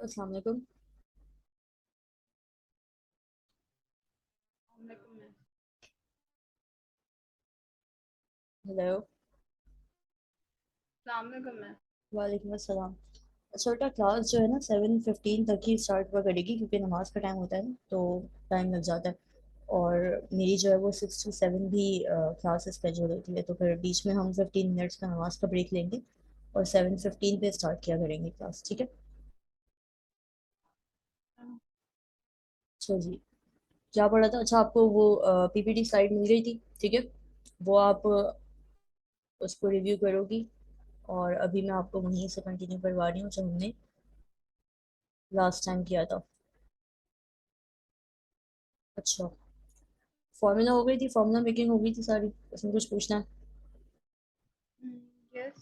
अस्सलाम वालेकुम। हेलो। वालेकुम अस्सलाम। अच्छा बेटा, क्लास जो है ना 7:15 तक ही स्टार्ट हुआ करेगी क्योंकि नमाज का टाइम होता है ना, तो टाइम लग जाता है। और मेरी जो है वो 6 to 7 भी क्लास स्केड्यूल होती है, तो फिर बीच में हम 15 मिनट्स का नमाज का ब्रेक लेंगे और 7:15 पे स्टार्ट किया करेंगे क्लास, ठीक है? अच्छा जी। क्या पढ़ा था? अच्छा, आपको वो पीपीटी स्लाइड मिल गई थी, ठीक है? वो आप उसको रिव्यू करोगी। और अभी मैं आपको वहीं से कंटिन्यू करवा रही हूँ जो हमने लास्ट टाइम किया था। अच्छा, फॉर्मूला हो गई थी, फॉर्मूला मेकिंग हो गई थी सारी, उसमें कुछ पूछना है? Yes,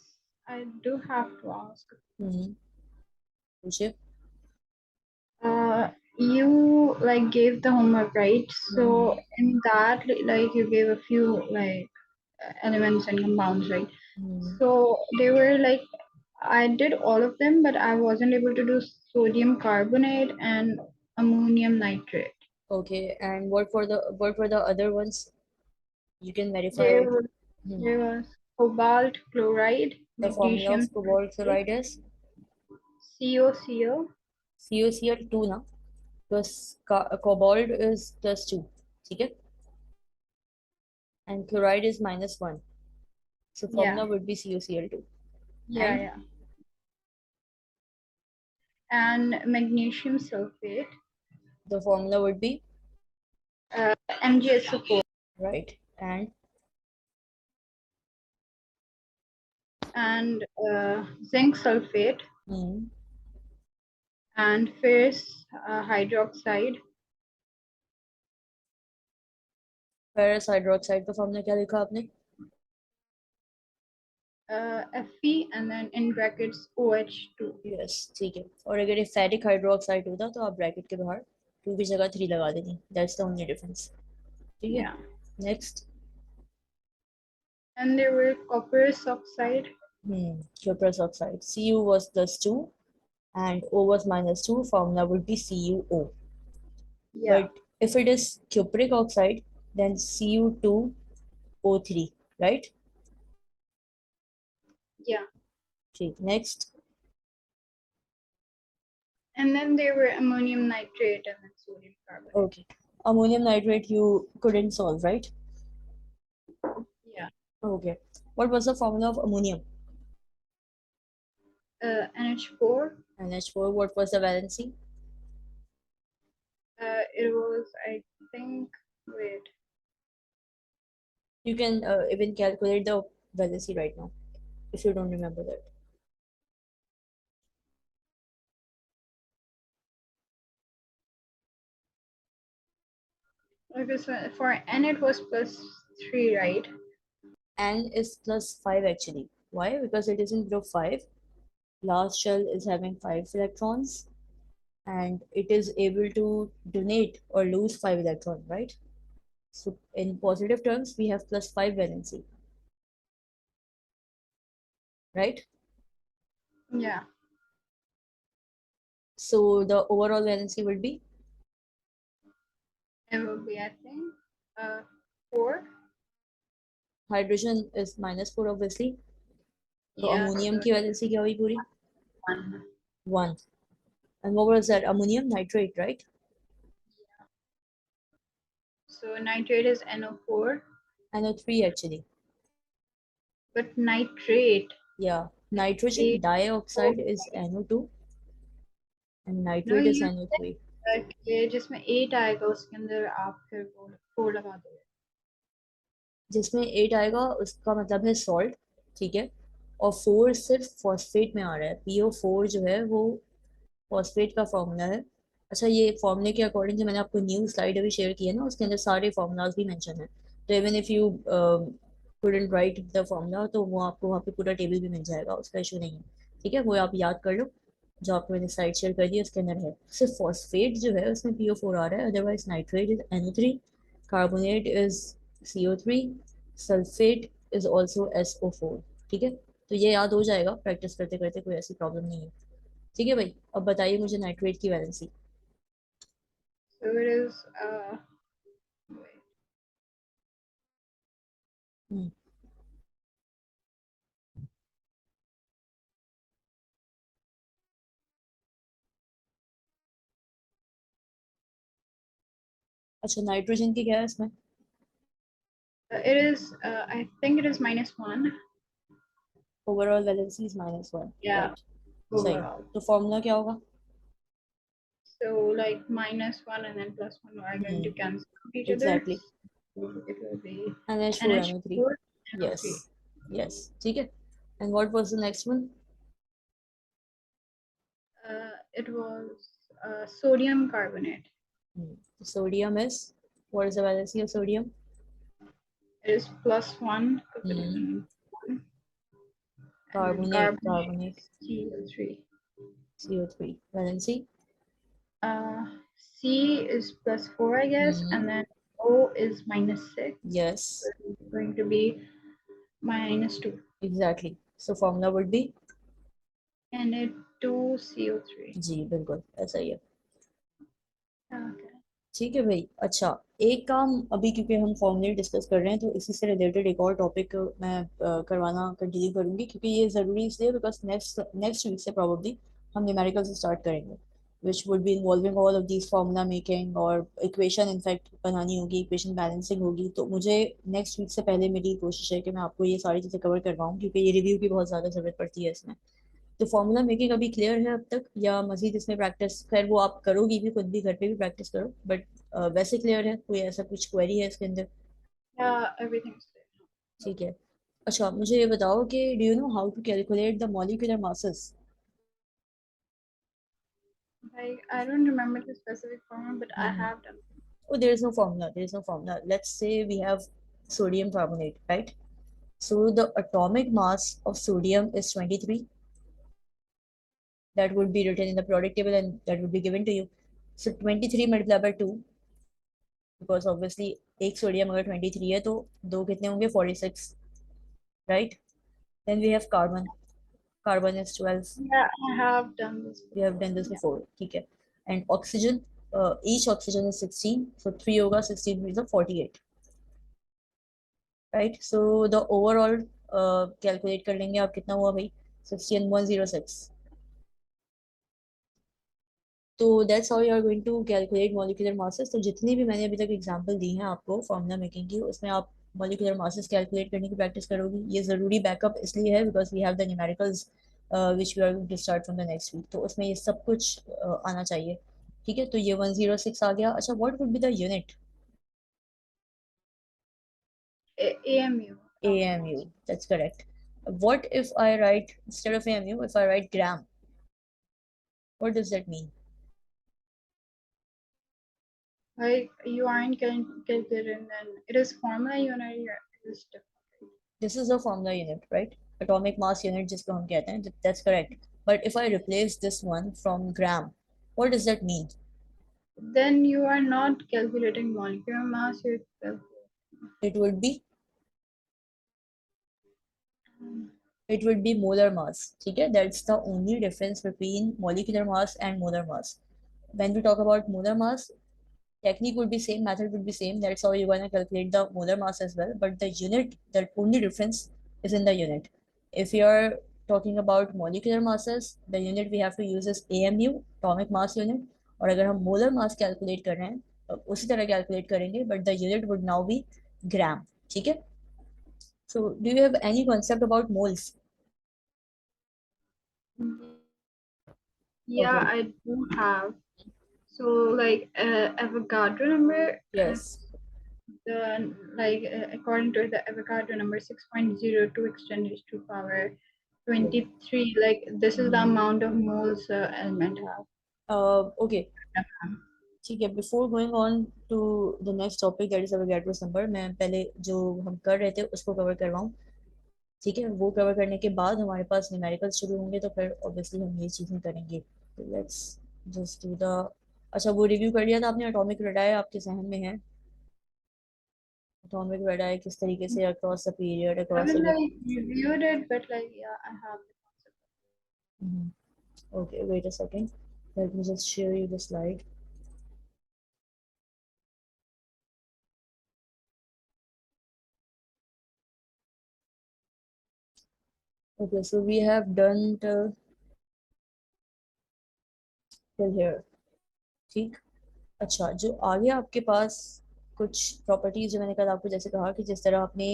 I do have to ask. पूछे। You like gave the homework, right? Hmm. So in that, like you gave a few like elements and compounds, right? Hmm. So they were like I did all of them, but I wasn't able to do sodium carbonate and ammonium nitrate. Okay, and what for the other ones? You can verify There it. was there was cobalt chloride, the formula of magnesium cobalt sulfate, chloride is COCO, CuCl2 ना, plus cobalt is +2, ठीक है? And chloride is -1, so yeah, formula would be CuCl2. yeah, And yeah, and magnesium sulfate, the formula would be MgSO4, right. And and zinc sulfate, hmm, and ferrous hydroxide, ferrous hydroxide का formula क्या लिखा आपने? Fe, and then in brackets OH2. Yes, ठीक है। और अगर ये ferric hydroxide होता तो आप ब्रैकेट के बाहर 2 की जगह 3 लगा देती, दैट्स द ओनली डिफरेंस, ठीक है? Yeah, next. and there were copperous oxide. cuprous oxide, Cu was +2 and O was -2, formula would be CuO. Yeah, But if it is cupric oxide, then Cu2O3, right? yeah, ठीक, next. and then there were ammonium nitrate and then sodium carbonate. Okay, ammonium nitrate you couldn't solve, right? Yeah, Okay, what was the formula of ammonium? NH4. NH4. What was the valency? It was, I think, wait, You can even calculate the valency right now if you don't remember that. okay, so for N it was +3, right? N is +5 actually. Why? Because it is in group 5. Last shell is having 5 electrons and it is able to donate or lose 5 electrons, right? So in positive terms, we have +5 valency, right? Yeah, So the overall valency will be it would be, I think, 4. hydrogen is -4 obviously. So Yeah, ammonium so की valency क्या हुई पूरी? 1. 1. And what was that? Ammonium nitrate, right? So nitrate is NO4, NO3 actually. but nitrate Yeah. Nitrogen 8. dioxide is NO2 and No, nitrate is you NO3. said कि जिसमें 8 आएगा उसके अंदर आप फिर वो 4 लगा दो. जिसमें 8 आएगा उसका मतलब है सॉल्ट, ठीक है? और 4 सिर्फ फॉस्फेट में आ रहा है, PO4 जो है वो फॉस्फेट का फॉर्मूला है। अच्छा, ये फॉर्मूले के अकॉर्डिंग जो मैंने आपको न्यू स्लाइड अभी शेयर की है ना, उसके अंदर सारे फॉर्मूलाज भी मेंशन है। तो even if you couldn't right the formula तो वो आपको वहाँ पे पूरा टेबल भी मिल जाएगा, उसका इशू नहीं है, ठीक है? वो आप याद कर लो, जो आपको मैंने स्लाइड शेयर कर दी उसके अंदर है। सिर्फ फॉस्फेट जो है उसमें PO4 आ रहा है, otherwise nitrate is NO3, carbonate is CO3, sulphate is also SO4, ठीक है? तो ये याद हो जाएगा प्रैक्टिस करते करते, कोई ऐसी प्रॉब्लम नहीं है। ठीक है भाई, अब बताइए मुझे नाइट्रेट की वैलेंसी। So it is हम्म, अच्छा नाइट्रोजन की क्या है इसमें? it is I think it is -1. Overall valency is -1, Yeah, right? सही। overall. तो फॉर्मूला क्या होगा? So like -1 and then +1 are going to cancel out each other. Exactly. So it will be NH4NO3। NH4 yes, NO3. Yes, ठीक है। And what was the next one? It was sodium carbonate. Sodium is, what is the valency of sodium? It is +1 because it is in one, and then carbonate, carbonate carbonate, is CO3. CO3 valency. Uh, C is +4, I guess, and then O is -6. Yes, So it's going to be -2. Exactly. So formula would be, Na2CO3. जी बिल्कुल ऐसा ही है। Okay. ठीक है भाई। अच्छा, एक काम अभी क्योंकि हम फॉर्मूले डिस्कस कर रहे हैं तो इसी से रिलेटेड एक और टॉपिक मैं करवाना कंटिन्यू करूंगी, क्योंकि ये ज़रूरी इसलिए बिकॉज नेक्स्ट नेक्स्ट वीक से प्रॉब्लली हम न्यूमेरिकल से स्टार्ट करेंगे, which would be involving all of these formula making और इक्वेशन इनफैक्ट बनानी होगी, इक्वेशन बैलेंसिंग होगी। तो मुझे नेक्स्ट वीक से पहले मेरी कोशिश है कि मैं आपको ये सारी चीज़ें कवर करवाऊँ, क्योंकि ये रिव्यू की बहुत ज़्यादा ज़रूरत पड़ती है इसमें। तो फॉर्मूला मेकिंग अभी क्लियर है अब तक, या मजीद इसमें प्रैक्टिस? खैर वो आप करोगी भी, खुद भी घर पे भी प्रैक्टिस करो, बट वैसे क्लियर है? कोई ऐसा कुछ क्वेरी है इसके अंदर? Yeah, everything's there. ठीक है। अच्छा मुझे ये बताओ कि do you know how to calculate the molecular masses? Like I don't remember the specific formula, but I have done. Oh, there is no formula, there is no formula. Let's say we have sodium carbonate, right? So the atomic mass of sodium is 23. That would be written in the periodic table and that would be given to you. So 23 multiplied by 2, because obviously एक sodium अगर 23 है तो दो कितने होंगे? 46, right? Then we have carbon, carbon is 12। Yeah, I have done this we have before. Done this Yeah. Before, ठीक है। And oxygen, each oxygen is 16, so 3 होगा, 16 is 48, right? So the overall calculate कर लेंगे आप, कितना हुआ भाई? 16 106। तो that's how you are going to calculate molecular masses. तो जितनी भी मैंने अभी तक एग्जांपल दी हैं आपको फॉर्मूला मेकिंग की, उसमें आप मॉलिक्यूलर मासेस कैलकुलेट करने की प्रैक्टिस करोगी। ये ज़रूरी बैकअप इसलिए है because we have the numericals which we are going to start from the next week, तो उसमें ये सब कुछ आना चाहिए। ठीक है, तो ये 106 आ गया। अच्छा, what would be the unit? AMU, atomic AMU, mass. that's correct. What if I write, instead of AMU, if I write gram, what does that mean? Like you aren't calculating, then it is formula unit. It is different. This is a formula unit, right? Atomic mass unit जिसको हम कहते हैं, that's correct. But if I replace this one from gram, what does that mean? Then you are not calculating molecular mass. You're It would be, calculating. it would be molar mass, ठीक है? That's the only difference between molecular mass and molar mass. When we talk about molar mass, technique would be same, method would be same, that's how you're going to calculate the molar mass as well, but the unit, the only difference is in the unit. If you're talking about molecular masses, the unit we have to use is AMU, atomic mass unit, और अगर हम molar mass calculate कर रहे हैं तो उसी तरह calculate करेंगे, but the unit would now be gram, ठीक है? So do you have any concept about moles? Yeah, Okay. I do have. So like Avogadro number, Yes. the according to the Avogadro number 6.02 extended to power 23. Like this is the amount of moles element have. Okay, ठीक है। Before going on to the next topic that is Avogadro's number, मैं पहले जो हम कर रहे थे उसको कवर करवाऊँ, ठीक है? वो कवर करने के बाद हमारे पास न्यूमेरिकल्स शुरू होंगे, तो फिर ऑब्वियसली हम ये चीज़ें करेंगे। तो लेट्स जस्ट डू द, अच्छा वो रिव्यू कर लिया था आपने? एटॉमिक रेडाई आपके जहन में है? एटॉमिक रेडाई किस तरीके से across the period, I across haven't the, like reviewed it, but like yeah, I have the concept. Okay, wait a second. Let me just share you the slide. Okay, so we have done till here. ठीक। अच्छा, जो आगे आपके पास कुछ properties जो मैंने कल आपको जैसे कहा कि जिस तरह आपने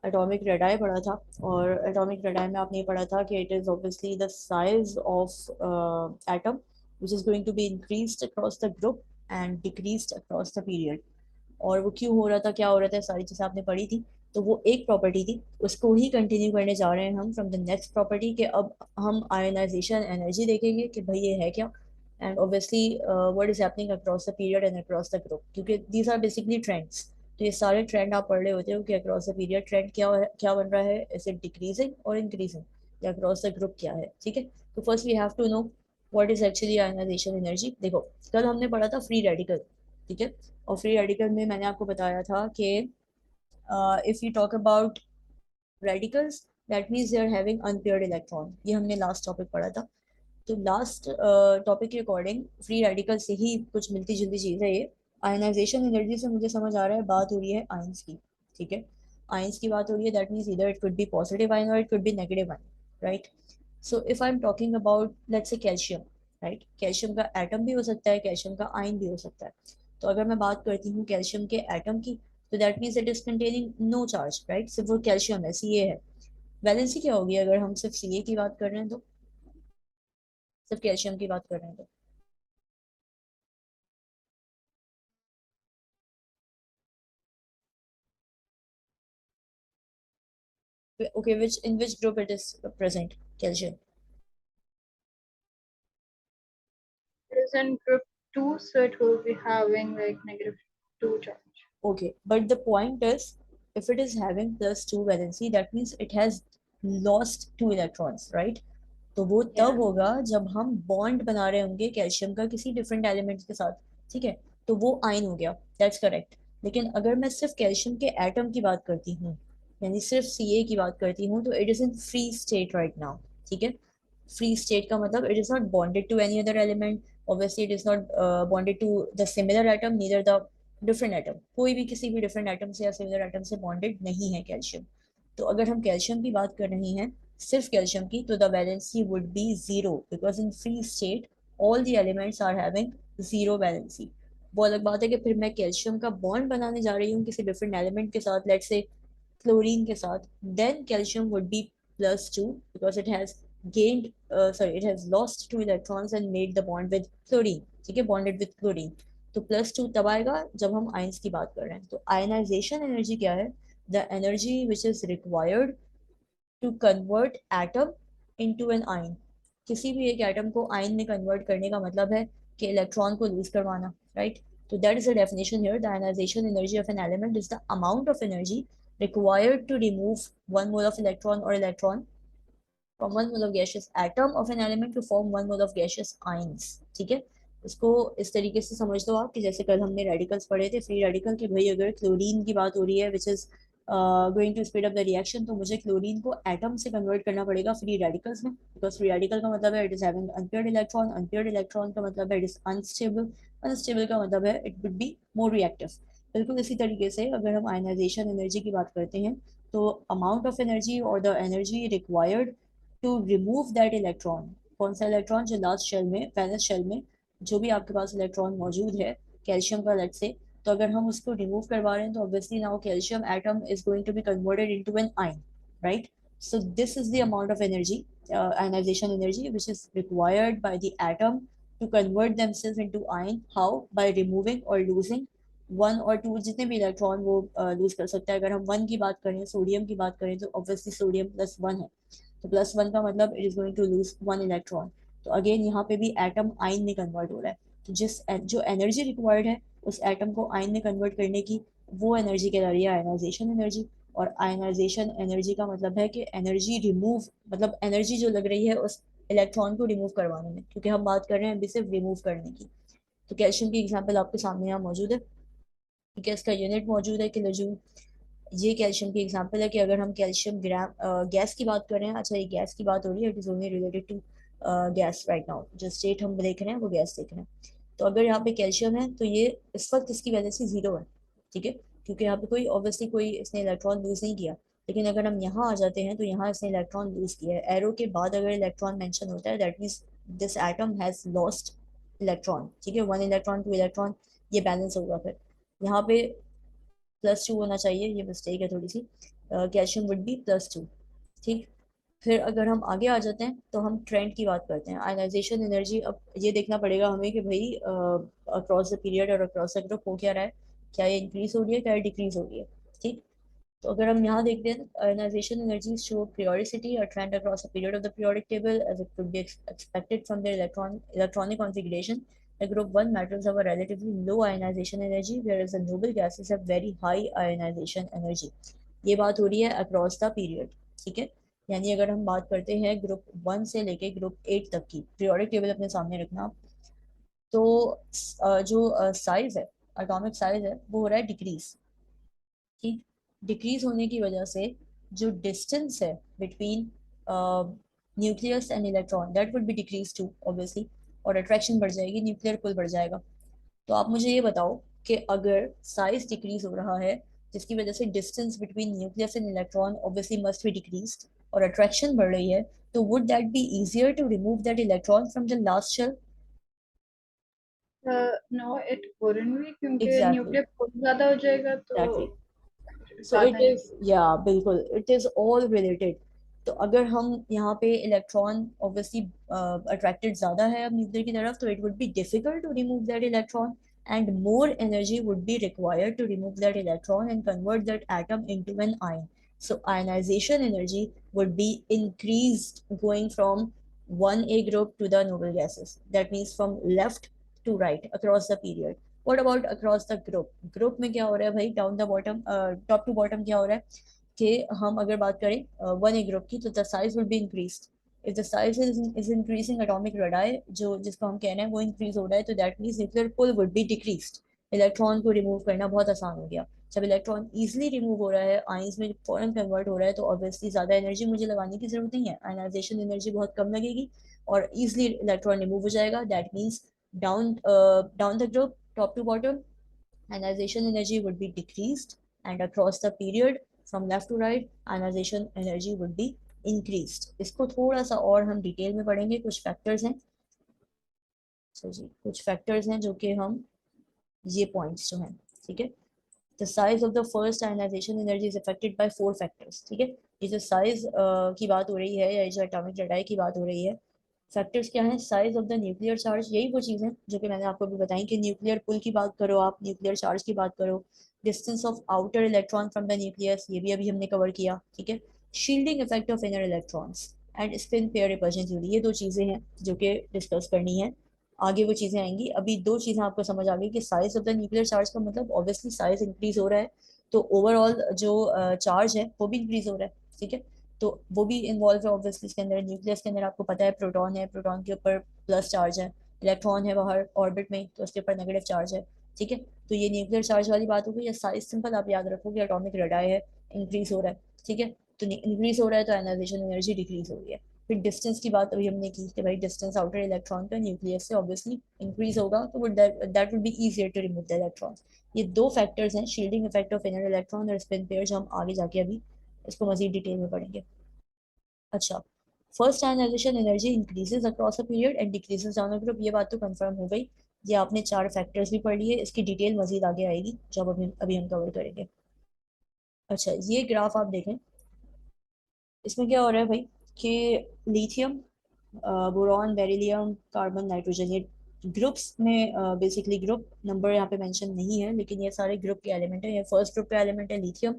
एटॉमिक रेडाई पढ़ा था, और एटॉमिक रेडाई में आपने ये पढ़ा था कि it is obviously the size of atom which is going to be increased across the group and decreased across the period. और वो क्यों हो रहा था, क्या हो रहा था, सारी चीजें आपने पढ़ी थी। तो वो एक प्रॉपर्टी थी, उसको ही कंटिन्यू करने जा रहे हैं हम फ्रॉम द नेक्स्ट प्रॉपर्टी के। अब हम आयोनाइजेशन एनर्जी देखेंगे कि भाई ये है क्या, and obviously what is happening across the period and across the group, क्योंकि दीज आर बेसिकली ट्रेंड्स। तो ये सारे ट्रेंड आप पढ़ रहे होते हो कि अक्रॉस द पीरियड ट्रेंड क्या बन रहा है, इज इट डिक्रीजिंग और इंक्रीजिंग, या अक्रॉस द ग्रुप क्या है। ठीक है, तो first we have to know what is actually ionization energy. देखो, कल हमने पढ़ा था फ्री रेडिकल। ठीक है, और फ्री रेडिकल में मैंने आपको बताया था कि if you talk about radicals, that means they are having unpaired electron. ये हमने लास्ट टॉपिक पढ़ा था। तो लास्ट टॉपिक के अकॉर्डिंग फ्री रेडिकल से ही कुछ मिलती जुलती चीज़ है ये। आयनाइजेशन एनर्जी से मुझे समझ आ रहा है बात हो रही है आयंस की। ठीक है, आयंस की बात हो रही है, दैट मीन्स इधर it could be positive ion और it could be negative ion, right. So if I am talking about let's say calcium, right, calcium का एटम भी हो सकता है, कैल्शियम का आयन भी हो सकता है। तो अगर मैं बात करती हूँ कैल्शियम के एटम की, तो that means it is containing no charge, right, सिर्फ वो कैल्शियम है, सी ए है। वैलेंसी क्या होगी अगर हम सिर्फ सी ए की बात कर रहे हैं तो, सिर्फ कैल्शियम की बात कर रहे हैं तो। Okay, which in which group it is present, calcium? It is in group 2, so it will be having like -2 charge. Okay, but the point is, if it is having +2 valency, that means it has lost 2 electrons, right? तो वो तब Yeah. होगा जब हम bond बना रहे होंगे calcium का किसी डिफरेंट एलिमेंट के साथ। ठीक है, तो वो आयन हो गया, दैट्स करेक्ट। लेकिन अगर मैं सिर्फ कैल्शियम के एटम की बात करती हूँ, यानी सिर्फ सी ए की बात करती हूँ, तो it is in free state right now. ठीक है, free state का मतलब it is not bonded to any other element, obviously it is not bonded to the similar atom, neither the different atom, कोई भी किसी भी different atom से या similar atom से bonded नहीं है कैल्शियम। तो अगर हम कैल्शियम की बात कर रहे हैं, सिर्फ कैल्शियम की, तो the valency would be zero because in free state all the elements are having zero valency। वो अलग बात है कि फिर मैं कैल्शियम का बॉन्ड बनाने जा रही हूँ किसी डिफरेंट एलिमेंट के साथ, लेट्स से chlorine के साथ, then calcium would be +2 because it has gained sorry, it has lost 2 electrons and made the bond with chlorine। ठीक है, bonded with chlorine। तो +2 तब आएगा जब हम आयंस की बात कर रहे हैं। तो आयनाइजेशन एनर्जी क्या है, the energy which is required to convert atom into an ion. किसी भी एक एटम को आयन में कन्वर्ट करने का मतलब है कि इलेक्ट्रॉन को लूज करवाना, राइट। तो that is the definition here, the ionization energy of an element is the amount of energy required to remove 1 mole of electron or electron from 1 mole of gaseous atom of an element to form 1 mole of gaseous ions। ठीक है, इसको इस तरीके से समझ लो आप कि जैसे कल हमने रेडिकल्स पढ़े थे, फ्री रेडिकल के भाई अगर क्लोरीन की बात हो रही है which is going to speed up the reaction, तो मुझे क्लोरीन को एटम से कन्वर्ट करना पड़ेगा फ्री रेडिकल्स में, बिकॉज फ्री रेडिकल का मतलब है it is having unpaired electron, unpaired electron का मतलब है इट इज अनस्टेबल, अनस्टेबल का मतलब है it would be more reactive. बिल्कुल इसी तरीके से अगर हम आयनाइजेशन एनर्जी की बात करते हैं, तो अमाउंट ऑफ एनर्जी और the energy required to remove that electron, कौन सा इलेक्ट्रॉन, जो लास्ट शेल में, वैलेंस शेल में जो भी आपके पास इलेक्ट्रॉन मौजूद है कैल्शियम का, लेट से, तो अगर हम उसको रिमूव करवा रहे हैं तो obviously now calcium atom is going to be converted into an ion, right. So this is the amount of energy, ionization energy, which is required by the atom to convert themselves into ion. How? By removing or losing 1 और 2 जितने भी electron वो loose कर सकता है। अगर हम 1 की बात करें, सोडियम की बात करें, तो ऑब्वियसली सोडियम +1 है, तो +1 का मतलब it is going to lose 1 electron. तो अगेन यहाँ पे भी एटम आयन में कन्वर्ट हो रहा है। तो जो एनर्जी रिक्वायर्ड है उस एटम को आयन में कन्वर्ट करने की, वो एनर्जी कहला रही है आयनाइजेशन एनर्जी। और आयनाइजेशन एनर्जी का मतलब है कि एनर्जी रिमूव, मतलब एनर्जी जो लग रही है उस इलेक्ट्रॉन को रिमूव करवाने में, क्योंकि हम बात कर रहे हैं अभी सिर्फ रिमूव करने की। तो कैल्शियम की एग्जाम्पल आपके सामने यहाँ मौजूद है, ठीक है, इसका यूनिट मौजूद है किलो जूल। ये कैल्शियम की एग्जांपल है कि अगर हम कैल्शियम ग्राम गैस की बात कर रहे हैं, अच्छा ये गैस की बात हो रही है, it is only related to gas right now, जो स्टेट हम देख रहे हैं वो गैस देख रहे हैं। तो अगर यहाँ पे कैल्शियम है तो ये इस वक्त इसकी वजह से जीरो है, ठीक है, क्योंकि यहाँ पे कोई ऑब्वियसली कोई इसने इलेक्ट्रॉन लूज नहीं किया। लेकिन अगर हम यहाँ आ जाते हैं तो यहाँ इसने इलेक्ट्रॉन लूज किया है, एरो के बाद अगर इलेक्ट्रॉन मेंशन होता है that means this atom has lost electron, ठीक है, 1 इलेक्ट्रॉन 2 इलेक्ट्रॉन, ये बैलेंस होगा फिर। यहाँ पे +2 होना चाहिए, ये मिस्टेक है थोड़ी सी, कैल्शियम वुड बी +2, ठीक। फिर अगर हम आगे आ जाते हैं तो हम ट्रेंड की बात करते हैं, आयनाइजेशन एनर्जी। अब ये देखना पड़ेगा हमें कि भाई अक्रॉस द पीरियड और अक्रॉस द ग्रुप हो क्या रहा है, क्या ये इंक्रीज हो रही है, क्या ये डिक्रीज हो रही है, ठीक। तो अगर हम यहाँ देखते हैं, ionization energy show periodicity or trend across a period of the periodic table as it could be expected from their electronic configuration. The group 1 metals have a relatively low ionization energy, whereas the noble gases have very high ionization energy. ये बात हो रही है across the period, ठीक है। यानी अगर हम बात करते हैं ग्रुप 1 से लेके ग्रुप 8 तक की, पीरियोडिक टेबल अपने सामने रखना, तो जो साइज है, एटॉमिक साइज है, वो हो रहा है डिक्रीज, ठीक। डिक्रीज होने की वजह से जो डिस्टेंस है between nucleus and electron that would be decrease to obviously, और अट्रैक्शन बढ़ जाएगी, न्यूक्लियर पुल बढ़ जाएगा। तो आप मुझे ये बताओ कि अगर साइज डिक्रीज हो रहा है जिसकी वजह से distance between nucleus and electron obviously must be decrease, और अट्रैक्शन बढ़ रही है, तो would that be easier to remove that electron from the last shell? No it wouldn't be, क्योंकि एग्जैक्टली, न्यूक्लियर बहुत ज्यादा हो जाएगा तो एग्जैक्टली। सो ज्यादा इट नहीं। इज, या बिल्कुल इट इज ऑल रिलेटेड। तो अगर हम यहाँ पे इलेक्ट्रॉन ऑब्वियसली अट्रैक्टेड ज्यादा है अब न्यूक्लियर की तरफ, तो it would be difficult to remove that electron, and more energy would be required to remove that electron and convert that atom into an ion. So ionization energy would be increased going from 1A group to the noble gases. That means from left to right across the period. What about across the group? Group में क्या हो रहा है भाई, down the bottom, top to bottom क्या हो रहा है कि हम अगर बात करें 1A ग्रुप की, तो the size will be increase. If the size is increasing, atomic radii जो जिसको हम कह रहे हैं वो इंक्रीज हो रहा है, तो that means nuclear pull would be decreased. Electron को रिमूव करना बहुत आसान हो गया। जब इलेक्ट्रॉन इजिली रिमूव हो रहा है, आइंस में फॉरन कन्वर्ट हो रहा है, तो ऑब्वियसली ज्यादा एनर्जी मुझे लगाने की जरूरत नहीं है, आयनाइजेशन एनर्जी बहुत कम लगेगी और इजिली इलेक्ट्रॉन रिमूव हो जाएगा। That means down down the group, top to bottom, ionization energy would be decreased, and across the period from left to right ionization energy would be increased। इसको थोड़ा सा और हम डिटेल में पढ़ेंगे, कुछ फैक्टर्स हैं। सो जी, कुछ फैक्टर्स हैं जो कि हम, ये पॉइंट्स जो हैं, ठीक है। The size of the first ionization energy is affected by 4 factors, ठीक है। ये जो साइज की बात हो रही है या ये जो एटॉमिक रेडाई की बात हो रही है, फैक्टर्स क्या है, size of the nuclear charge, यही वो चीज़ है जो कि मैंने आपको भी बताई कि न्यूक्लियर पुल की बात करो, आप न्यूक्लियर चार्ज की बात करो, distance of outer electron from the nucleus, ये भी अभी हमने कवर किया, ठीक है। Shielding effect of inner electrons and spin pair repulsion theory, ये दो चीज़ें हैं जो कि डिस्कस करनी है। आगे वो चीज़ें आएंगी, अभी दो चीज़ें आपको समझ आ गई कि size of the nuclear charge का मतलब ऑब्वियसली साइज इंक्रीज हो रहा है, तो ओवरऑल जो चार्ज है वो भी इंक्रीज हो रहा है, ठीक है। तो वो भी इन्वॉल्व है ऑब्वियसली इसके अंदर। न्यूक्लियस के अंदर आपको पता है प्रोटॉन है, प्रोटॉन के ऊपर प्लस चार्ज है, इलेक्ट्रॉन है बाहर ऑर्बिट में तो उसके ऊपर नेगेटिव चार्ज है, ठीक है। तो ये न्यूक्लियर चार्ज वाली बात हो गई। या साइज सिंपल आप याद रखोगे, एटॉमिक रेडाई है, इंक्रीज हो रहा है, ठीक है। तो इंक्रीज हो रहा है तो आयनाइजेशन एनर्जी डिक्रीज हो रही है। फिर डिस्टेंस की बात अभी हमने की कि भाई डिस्टेंस आउटर इलेक्ट्रॉन का न्यूक्लियस से ऑब्वियसली इंक्रीज होगा, तो that would be easier to remove the electron. ये दो फैक्टर्स हैं, shielding effect of inner electron और स्पिन पेयर, जो हम आगे जाके अभी इसको मजीद डिटेल में पढ़ेंगे। अच्छा, first ionization energy increases across a period and decreases down a group, ये बात तो कंफर्म हो गई। ये आपने 4 फैक्टर्स भी पढ़ लिए, इसकी डिटेल मजीद आगे आएगी जब अभी हम कवर करेंगे। अच्छा, ये ग्राफ आप देखें, इसमें क्या हो रहा है भाई कि lithium, boron, beryllium, carbon, nitrogen, ये ग्रुप्स में, बेसिकली ग्रुप नंबर यहाँ पे मेंशन नहीं है लेकिन ये सारे ग्रुप के एलिमेंट है। ये फर्स्ट ग्रुप का एलिमेंट है लिथियम,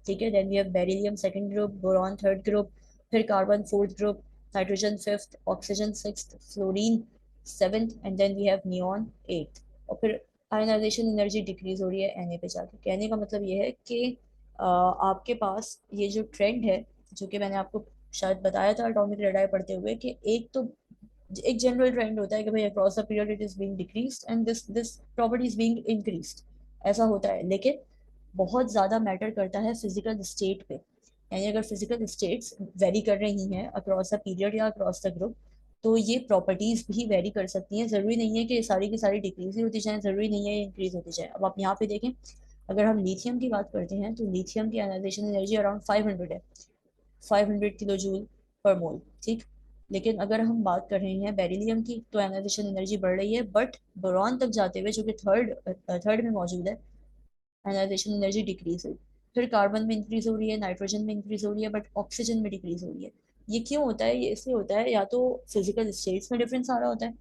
ठीक है। Then we have beryllium second group, boron third group, फिर carbon fourth group, nitrogen fifth, oxygen sixth, fluorine seventh, and then we have neon eighth. और फिर आयनाइजेशन एनर्जी डिक्रीज हो रही है Na पे जाके। कहने का मतलब ये है कि आपके पास ये जो ट्रेंड है, जो कि मैंने आपको शायद बताया था एटॉमिक रेडाई पढ़ते हुए, कि एक तो एक जनरल ट्रेंड होता है कि भाई across the period it is being decreased and this property is being increased, ऐसा होता है। लेकिन बहुत ज्यादा मैटर करता है फिजिकल स्टेट पे, यानी अगर फिजिकल स्टेट्स वेरी कर रही हैं अक्रॉस द पीरियड या अक्रॉस द ग्रुप, तो ये प्रॉपर्टीज भी वेरी कर सकती हैं, जरूरी नहीं है कि सारी की सारी डिक्रीज ही होती जाए, जरूरी नहीं है इंक्रीज होती जाए। अब आप यहाँ पे देखें, अगर हम लिथियम की बात करते हैं तो लिथियम की आयनाइजेशन एनर्जी अराउंड 500 है, 500 किलो जूल पर मोल, ठीक। लेकिन अगर हम बात कर रहे हैं बेरिलियम की तो आयनाइजेशन एनर्जी बढ़ रही है, बट बोरॉन तक जाते हुए जो कि थर्ड थर्ड में मौजूद है, आयनाइजेशन एनर्जी डिक्रीज हुई। फिर कार्बन में इंक्रीज हो रही है, नाइट्रोजन में इंक्रीज हो रही है, बट ऑक्सीजन में डिक्रीज हो रही है। ये क्यों होता है? ये इसलिए होता है, या तो फिजिकल स्टेट्स में डिफरेंस आ रहा होता है,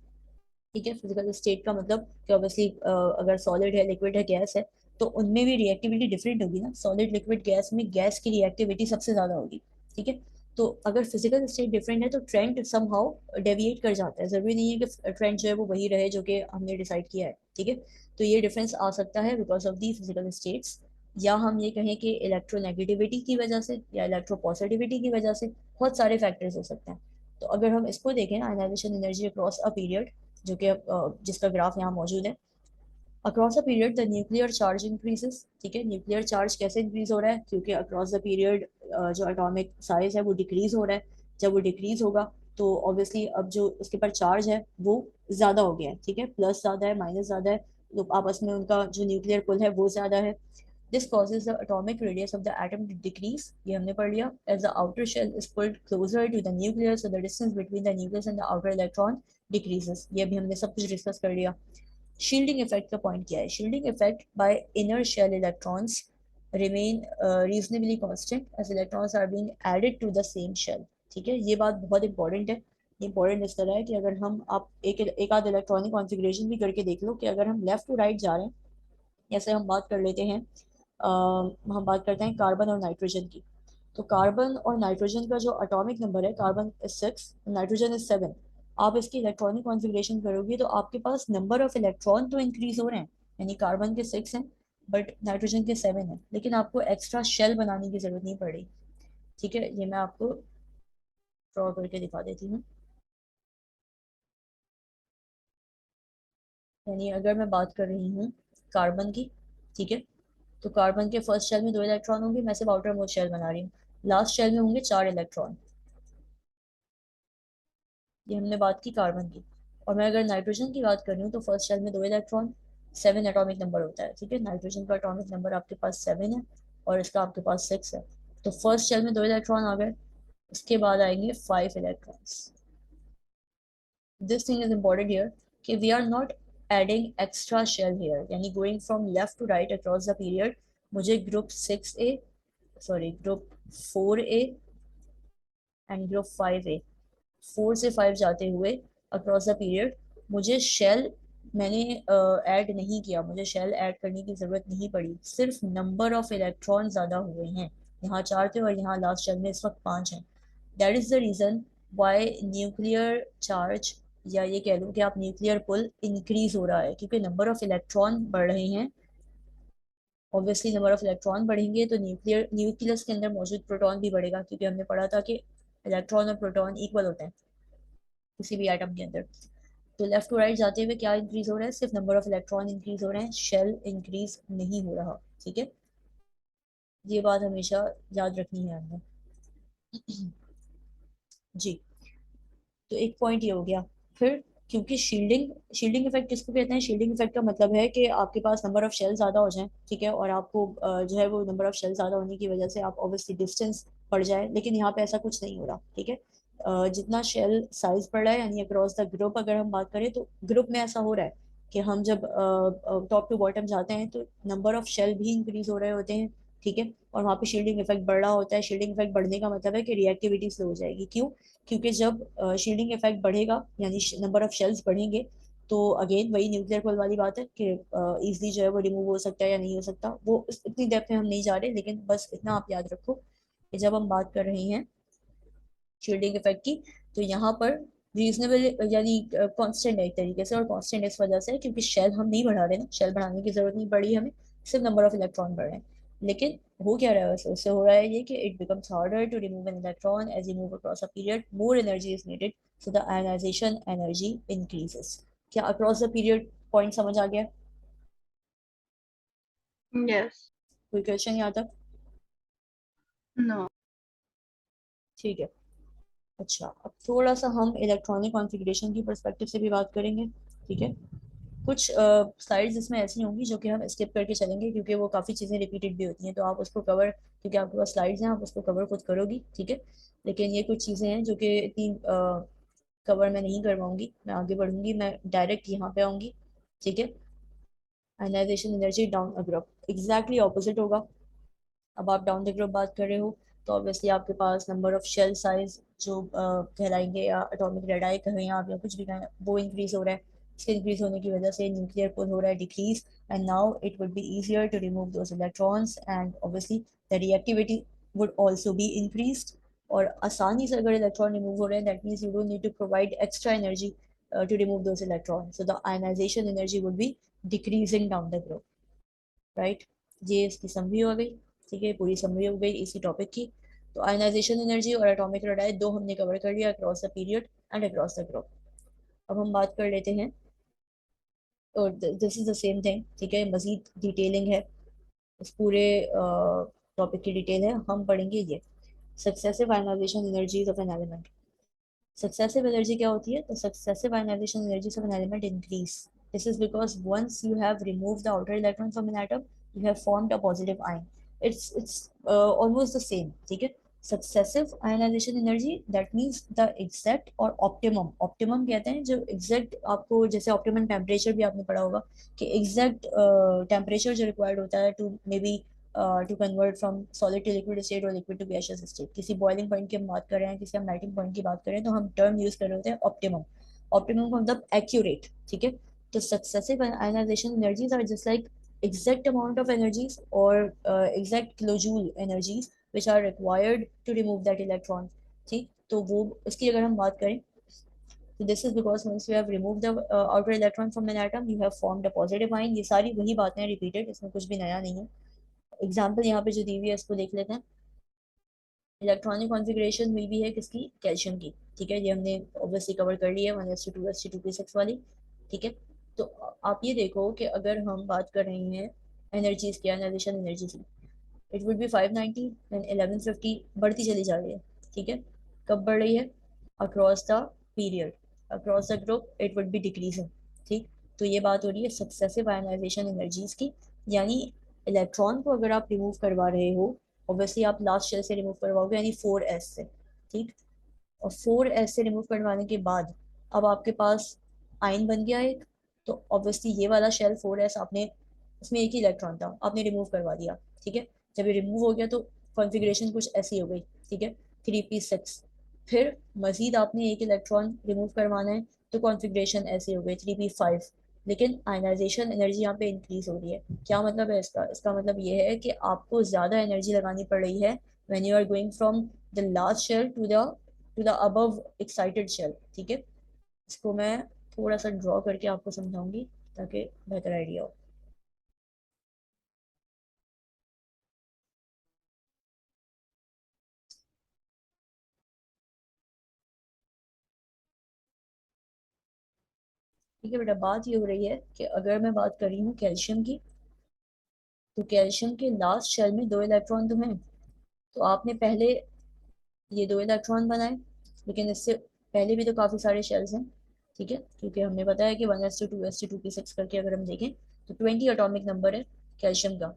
ठीक है। फिजिकल स्टेट का मतलब कि ऑब्वियसली अगर सॉलिड है, लिक्विड है, गैस है, तो उनमें भी रिएक्टिविटी डिफरेंट होगी ना। सॉलिड, लिक्विड, गैस में गैस की रिएक्टिविटी सबसे ज्यादा होगी, ठीक है। तो अगर फिजिकल स्टेट डिफरेंट है तो ट्रेंड समहाउ डेविएट कर जाता है, जरूरी नहीं है कि ट्रेंड जो है वो वही रहे जो कि हमने डिसाइड किया है, ठीक है। तो ये डिफरेंस आ सकता है because of the physical states, या हम ये कहें कि इलेक्ट्रोनेगेटिविटी की वजह से या इलेक्ट्रोपॉजिटिविटी की वजह से, बहुत सारे फैक्टर्स हो सकते हैं। तो अगर हम इसको देखें, ionization energy across a period, जो कि जिसका ग्राफ यहाँ मौजूद है, across the period the nuclear charge increases, ठीक है। न्यूक्लियर चार्ज कैसे इंक्रीज हो रहा है? क्योंकि अक्रॉस द पीरियड जो एटॉमिक साइज है वो डिक्रीज हो रहा है। जब वो डिक्रीज होगा तो ऑब्वियसली अब जो उसके पर चार्ज है वो ज्यादा हो गया है, ठीक है। प्लस ज्यादा है, माइनस ज्यादा है, तो आपस में उनका जो न्यूक्लियर पुल है वो ज्यादा है। This causes the atomic radius of the atom to decrease, ये हमने पढ़ लिया, as the outer shell is pulled closer to the nucleus, so the distance between the nucleus and the outer electron decreases, ये भी हमने सब कुछ discuss कर लिया। शील्डिंग इफेक्ट का पॉइंट क्या है? Shielding effect by inner shell electrons remain reasonably constant as electrons are being added to the same shell, ठीक है। ये बात बहुत इंपॉर्टेंट है। इंपॉर्टेंट इस तरह है कि अगर हम आप एक आध इलेक्ट्रॉनिक कॉन्फ़िगरेशन भी करके देख लो कि अगर हम लेफ्ट टू राइट जा रहे हैं, जैसे हम बात कर लेते हैं, हम बात करते हैं कार्बन और नाइट्रोजन की। तो कार्बन और नाइट्रोजन का जो एटॉमिक नंबर है, कार्बन इज 6, नाइट्रोजन इज 7। आप इसकी इलेक्ट्रॉनिक कॉन्फ़िगरेशन करोगे तो आपके पास नंबर ऑफ इलेक्ट्रॉन तो इंक्रीज हो रहे हैं, यानी कार्बन के 6 हैं बट नाइट्रोजन के 7 हैं, लेकिन आपको एक्स्ट्रा शेल बनाने की जरूरत नहीं पड़ी, ठीक है। ये मैं आपको ड्रॉ करके दिखा देती हूँ। यानी अगर मैं बात कर रही हूँ कार्बन की, ठीक है, तो कार्बन के फर्स्ट शेल में 2 इलेक्ट्रॉन होंगे, मैं सिर्फ आउटर मोस्ट शेल बना रही हूँ। लास्ट शेल में होंगे 4 इलेक्ट्रॉन, ये हमने बात की कार्बन की। और मैं अगर नाइट्रोजन की बात कर रही हूँ तो फर्स्ट शेल में 2 इलेक्ट्रॉन, 7 एटॉमिक नंबर होता है, ठीक है। नाइट्रोजन का एटॉमिक नंबर आपके पास 7 है और इसका आपके पास 6 है। तो फर्स्ट शेल में 2 इलेक्ट्रॉन आ गए, उसके बाद आएंगे 5 electrons. This thing is important here कि we are not adding extra shell here, यानी going from left to right across the period, मुझे group 4 A and group 5 A, 4 से 5 जाते हुए अक्रॉस द पीरियड, मुझे शेल मैंने ऐड नहीं किया, मुझे शेल ऐड करने की जरूरत नहीं पड़ी, सिर्फ नंबर ऑफ इलेक्ट्रॉन ज्यादा हुए हैं। यहाँ 4 थे और यहाँ लास्ट शेल में इस वक्त 5 हैं। That is the reason why nuclear charge, या ये कह लूँ कि आप न्यूक्लियर पुल इंक्रीज हो रहा है, क्योंकि नंबर ऑफ इलेक्ट्रॉन बढ़ रहे हैं। ऑब्वियसली नंबर ऑफ इलेक्ट्रॉन बढ़ेंगे तो न्यूक्लियस के अंदर मौजूद प्रोटॉन भी बढ़ेगा, क्योंकि हमने पढ़ा था कि इलेक्ट्रॉन और प्रोटॉन इक्वल होते हैं किसी भी एटम के अंदर। तो लेफ्ट टू राइट जाते हुए क्या इंक्रीज हो रहा है? सिर्फ नंबर ऑफ इलेक्ट्रॉन इंक्रीज हो रहे हैं, शेल इंक्रीज नहीं हो रहा, ठीक है। ये बात हमेशा याद रखनी है हमें। जी, तो एक पॉइंट ये हो गया। फिर क्योंकि शील्डिंग इफेक्ट किसको कहते हैं? शील्डिंग इफेक्ट का मतलब है कि आपके पास नंबर ऑफ शेल ज्यादा हो जाए, ठीक है, और आपको जो है वो नंबर ऑफ शेल ज्यादा होने की वजह से आप ऑब्वियसली डिस्टेंस बढ़ जाए, लेकिन यहाँ पे ऐसा कुछ नहीं हो रहा, ठीक है। जितना शेल साइज बढ़ रहा है, यानी अक्रॉस द ग्रुप अगर हम बात करें तो ग्रुप में ऐसा हो रहा है कि हम जब टॉप टू बॉटम जाते हैं तो नंबर ऑफ शेल भी इंक्रीज हो रहे होते हैं, ठीक है। और वहाँ पे शील्डिंग इफेक्ट बढ़ रहा होता है। शील्डिंग इफेक्ट बढ़ने का मतलब है कि रिएक्टिविटी स्लो हो जाएगी। क्यों? क्योंकि जब शील्डिंग इफेक्ट बढ़ेगा यानी नंबर ऑफ शेल्स बढ़ेंगे, तो अगेन वही न्यूक्लियर पोल वाली बात है कि इजीली जो है वो रिमूव हो सकता है या नहीं हो सकता, वो इतनी डेप्थ में हम नहीं जा रहे, लेकिन बस इतना आप याद रखो कि जब हम बात कर रहे हैं शील्डिंग इफेक्ट की, तो यहाँ पर रीजनेबल यानी कांस्टेंट है एक तरीके से, और कांस्टेंट इस वजह से है क्योंकि शेल हम नहीं बढ़ा रहे ना, शेल बढ़ाने की जरूरत नहीं पड़ी हमें, सिर्फ नंबर ऑफ इलेक्ट्रॉन बढ़ रहे हैं। लेकिन हो क्या रहा है वैसे? उससे हो रहा है ये कि it becomes harder to remove an electron as you move across a period, more energy is needed, so the ionization energy increases. क्या अक्रॉस द पीरियड पॉइंट समझ आ गया? Yes. कोई क्वेश्चन यहाँ तक? No. ठीक है, अच्छा, अब थोड़ा सा हम इलेक्ट्रॉनिक कॉन्फ़िगरेशन की पर्सपेक्टिव से भी बात करेंगे, ठीक है। कुछ स्लाइड्स इसमें ऐसी होंगी जो कि हम स्किप करके चलेंगे, क्योंकि वो काफ़ी चीज़ें रिपीटेड भी होती हैं, तो आप उसको कवर, क्योंकि आपके पास स्लाइड्स हैं, आप उसको कवर खुद करोगी, ठीक है। लेकिन ये कुछ चीज़ें हैं जो कि इतनी कवर मैं नहीं करवाऊंगी, मैं आगे बढ़ूंगी, मैं डायरेक्ट यहाँ पे आऊंगी, ठीक है। Ionisation energy down a group exactly opposite होगा। अब आप डाउन द ग्रुप बात कर रहे हो, तो ऑब्वियसली आपके पास नंबर ऑफ शेल साइज जो कहलाएंगे, या एटॉमिक रेडाई कहें आप, या कुछ भी कहें, वो इंक्रीज हो रहा है। इसके इंक्रीज होने की वजह से न्यूक्लियर पुल हो रहा है decrease, and now it would B easier to remove those electrons, and obviously the reactivity would also be increased। और आसानी से अगर इलेक्ट्रॉन रिमूव हो रहे हैं, that means you don't need to provide extra energy to remove those electrons, so the ionization energy would be decreasing down the group, right. ये इसकी summary हो गई, ठीक है, पूरी समरी हो गई इसी टॉपिक की। तो आयनाइजेशन एनर्जी और एटॉमिक रेडाई दो हमने कवर कर लिया across the period and across the group. अब हम बात कर लेते हैं, और this is the same thing, ठीक है, मजीद डिटेलिंग है इस पूरे टॉपिक की, डिटेल है, हम पढ़ेंगे ये successive ionisation energies of an element. Successive energy क्या होती है? तो successive ionization energies of an element increase. This is because once you have removed the outer electron from an atom, you have formed a positive ion. It's almost the same. ठीक है? Successive ionization energy, that means the exact और optimum. Optimum कहते हैं जो exact, आपको जैसे optimum temperature भी आपने पढ़ा होगा कि exact temperature जो required होता है to maybe to convert from solid to liquid state और लिक्विड टू गैसियस स्टेट। किसी बॉइलिंग पॉइंट की हम बात कर रहे हैं, किसी हम मेल्टिंग पॉइंट की बात कर रहे हैं, तो हम टर्म यूज कर रहे होते हैं ऑप्टिमम। ऑप्टिमम का मतलब एक्यूरेट, ठीक है। तो successive ionisation energies are just like exact amount of energies or exact kilojoule energies which are required to remove that electron, ठीक। तो वो उसकी अगर हम बात करें, तो this is because once you have removed the outer electron from an atom, you have formed a positive ion। ये सारी वही बातें हैं रिपीटेड, इसमें कुछ भी नया नहीं है। एग्जाम्पल यहाँ पे जो दी हुई है इसको देख लेते हैं। इलेक्ट्रॉनिक कॉन्फ़िगरेशन हुई भी है किसकी? कैल्शियम की, ठीक है। ये हमने ऑब्वियसली कवर कर ली है 1s2 2s2 2p6 वाली, ठीक है। तो आप ये देखो कि अगर हम बात कर रहे हैं एनर्जीज की, एनाइजेशन एनर्जी की, इट वुड बी 590 देन 1150, बढ़ती चली जा रही है, ठीक है। कब बढ़ रही है? Across the period, across the group it would B decreasing, ठीक। तो ये बात हो रही है सक्सेसिव आयनाइजेशन एनर्जीज की, यानी इलेक्ट्रॉन को अगर आप रिमूव करवा रहे हो, ऑब्वियसली आप लास्ट शेल से रिमूव करवाओगे, यानी 4s से, ठीक। और 4s से रिमूव करवाने के बाद अब आपके पास आयन बन गया एक। तो ऑब्वियसली ये वाला शेल 4s आपने, इसमें एक ही इलेक्ट्रॉन था, आपने रिमूव करवा दिया, ठीक है। जब ये रिमूव हो गया तो कॉन्फ़िगरेशन कुछ ऐसी हो गई, ठीक है, 3p6। फिर मजीद आपने एक इलेक्ट्रॉन रिमूव करवाना है, तो कॉन्फ़िगरेशन ऐसी हो गई 3p5। लेकिन आयनाइजेशन एनर्जी यहाँ पे इंक्रीज हो रही है। क्या मतलब है इसका? इसका मतलब ये है कि आपको ज़्यादा एनर्जी लगानी पड़ रही है when you are going from the last shell to the above excited shell, ठीक है। इसको मैं थोड़ा सा ड्रॉ करके आपको समझाऊंगी ताकि बेहतर आइडिया हो। ठीक है बेटा, बात ये हो रही है कि अगर मैं बात कर रही हूँ कैल्शियम की, तो कैल्शियम के लास्ट शेल में दो इलेक्ट्रॉन तो हैं। तो आपने पहले ये दो इलेक्ट्रॉन बनाए, लेकिन इससे पहले भी तो काफ़ी सारे शेल्स हैं, ठीक है, क्योंकि हमने बताया कि 1s2 2s2 2p6 करके अगर हम देखें तो 20 एटॉमिक नंबर है कैल्शियम का,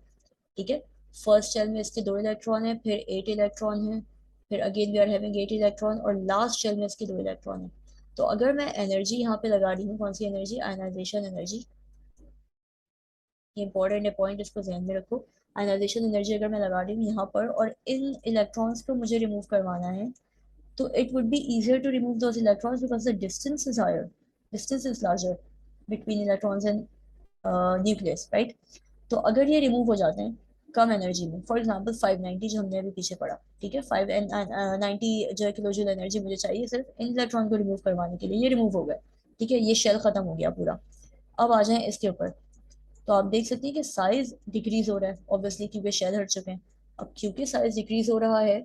ठीक है। फर्स्ट शेल में इसके दो इलेक्ट्रॉन है, फिर 8 इलेक्ट्रॉन है, फिर again we are having 8 electron, और लास्ट शेल में इसके दो इलेक्ट्रॉन है। तो अगर मैं एनर्जी यहाँ पे लगा रही हूँ, कौन सी एनर्जी? Ionisation energy. ये इंपॉर्टेंट है पॉइंट, इसको ध्यान में रखो। आयनाइजेशन एनर्जी अगर मैं लगा रही हूँ यहाँ पर, और इन इलेक्ट्रॉन्स को मुझे रिमूव करवाना है, तो it would be easier to remove those electrons because the distance is higher, distance is larger between electrons and nucleus, right? तो अगर ये रिमूव हो जाते हैं कम एनर्जी में, फॉर एग्जांपल 590 जो हमने अभी पीछे पढ़ा, ठीक है, 590 जो है किलो जूल एनर्जी मुझे चाहिए सिर्फ इन इलेक्ट्रॉन को रिमूव करवाने के लिए, ये रिमूव हो गए, ठीक है, ये शेल खत्म हो गया पूरा। अब आ जाए इसके ऊपर, तो आप देख सकते हैं कि साइज डिक्रीज हो रहा है, ऑब्वियसली क्योंकि शेल हट चुके हैं। अब क्योंकि साइज डिक्रीज हो रहा है,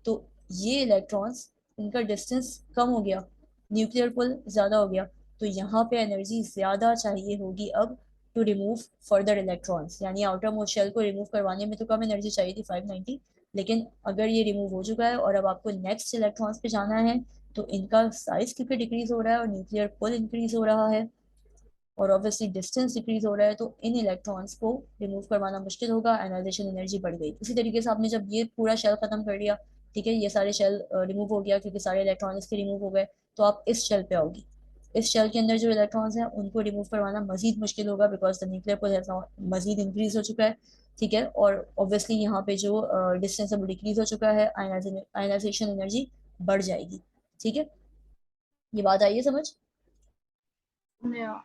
तो ये इलेक्ट्रॉन्स, इनका डिस्टेंस कम हो गया, न्यूक्लियर पुल ज़्यादा हो गया, तो यहाँ पे एनर्जी ज़्यादा चाहिए होगी अब टू रिमूव फर्दर इलेक्ट्रॉन्स। यानी आउटर मोस्ट शेल को रिमूव करवाने में तो कम एनर्जी चाहिए थी 590, लेकिन अगर ये रिमूव हो चुका है और अब आपको नेक्स्ट इलेक्ट्रॉन्स पे जाना है, तो इनका साइज क्योंकि डिक्रीज हो रहा है और न्यूक्लियर पुल इंक्रीज हो रहा है और ऑब्वियसली डिस्टेंस डिक्रीज हो रहा है, तो इन इलेक्ट्रॉन्स को रिमूव करवाना मुश्किल होगा, आयनाइजेशन एनर्जी बढ़ गई। उसी तरीके से आपने जब ये पूरा शेल खत्म कर लिया, ठीक है, ये सारे शेल रिमूव हो गया क्योंकि सारे इलेक्ट्रॉन इसके रिमूव हो गए, तो आप इस शेल पे आओगी। इस शेल के अंदर जो इलेक्ट्रॉन्स हैं उनको रिमूव करवाना मजीद मुश्किल होगा because the nuclear pull has मजीद इंक्रीज हो चुका है, ठीक है, और ऑब्वियसली यहाँ पे जो डिस्टेंस है वो डिक्रीज हो चुका है, आयनाइजेशन एनर्जी बढ़ जाएगी, ठीक है। ये बात आई है समझ? Yeah.